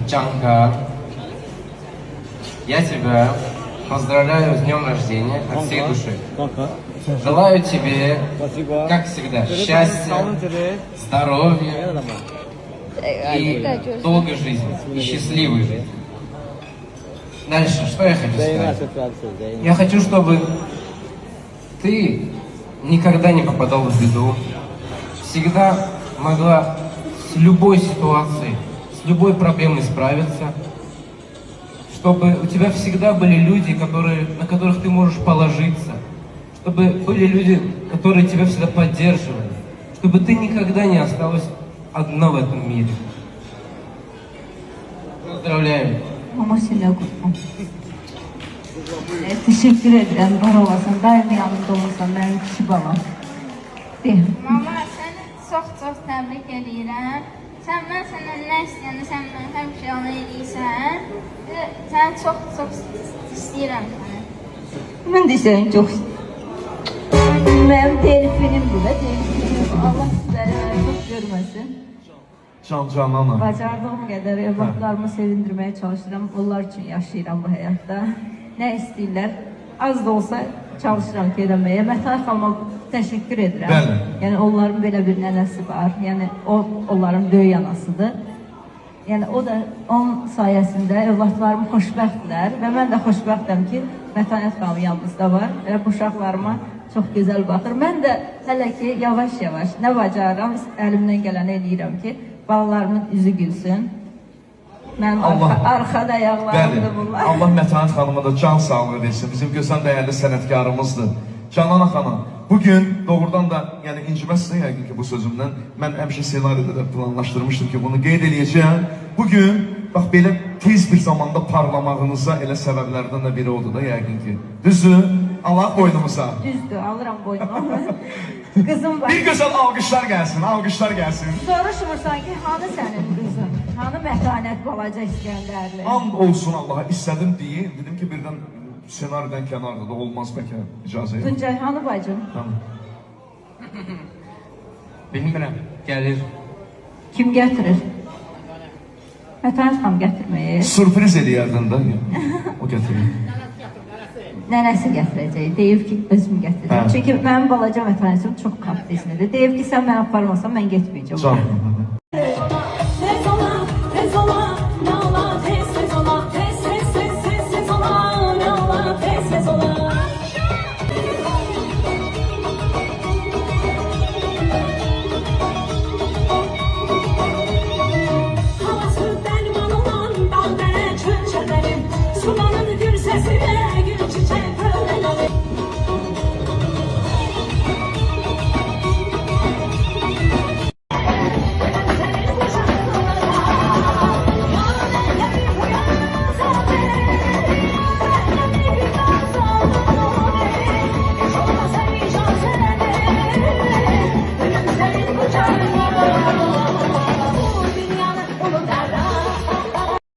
Джанка, я тебя поздравляю с днем рождения от всей души. Желаю тебе, как всегда, счастья, здоровья и долгой жизни, и счастливой жизни. Дальше, что я хочу сказать? Я хочу, чтобы ты никогда не попадал в беду, всегда могла с любой ситуацией, с любой проблемой справиться, чтобы у тебя всегда были люди, на которых ты можешь положиться, чтобы были люди, которые тебя всегда поддерживали, чтобы ты никогда не осталась одна в этом мире. Поздравляю. Teşekkür ederim. Var olasın. Daim yanımda olursan benim kişi balam. Mama, səni çox təbrik edirəm. Mən səndən nə istəyəndə sən mən həmişə onu eləyirsən. Səni çox istəyirəm səni. Ben de seni çok benim telifinim bu da telifinim. Allah sizleri çok görmesin. Can ana. Bacardığım kadar evlatlarımı sevindirmeye çalışıram. Onlar için yaşayıram bu hayatta. Ne istiyorlar? Az da olsa çalışıram ki eləməyə. Mətai xanıma təşəkkür edirəm. Bəli. Yəni onların belə bir nənəsi var. Yəni o onların böyük anasıdır. Yəni o da onun sayəsində evlatlarım xoşbəxtdirlər və mən də xoşbəxtəm ki, Mətanət xanım yanımızda var və uşaqlarıma çox gözəl baxır. Mən də hələ ki yavaş-yavaş nə bacarıram, əlimdən gələni eləyirəm ki, balalarımın üzü gülsün. Mənim arxada ayaqlarımdır bunlar. Allah Mətanət xanıma da can sağlığı versin. Bizim gözəl dəyərli sənətkarımızdır. Canan xanım, bugün doğrudan da, yəni inciməzsin yəqin ki bu sözümdən. Mən həmişə senaryoda da planlaşdırmışdım ki bunu qeyd eləyəcəyəm. Bugün, bax belə tez bir zamanda parlamağınıza elə səbəblərdən də biri oldu da yəqin ki. Düzdür? Allah boynumuza. Düzdür, alıram boynuma. Qızım var. Bir gözəl alqışlar gəlsin, alqışlar gəlsin. Soruşmursan ki, hanı sənin qızın? Hanı Mətanət balaca İskəndərli? And olsun Allaha, istədim deyin. Dedim ki birdən senaryodan kənarda da olmaz bəlkə icazə yox. Tuncay, hanı bacım? Tamam. Bilmirəm, gəlir. Kim gətirir? Mətanət xanım gətirməyi. Sürpriz eləyərdin də. O gətirir. Nənəsi gətirəcək. Deyib ki, özüm gətirəcəm. Hə. Çünki mənim balaca Mətanətim çox kaprizmlidir. Deyib ki, sən məni aparmasan mən getməyəcəm. Can.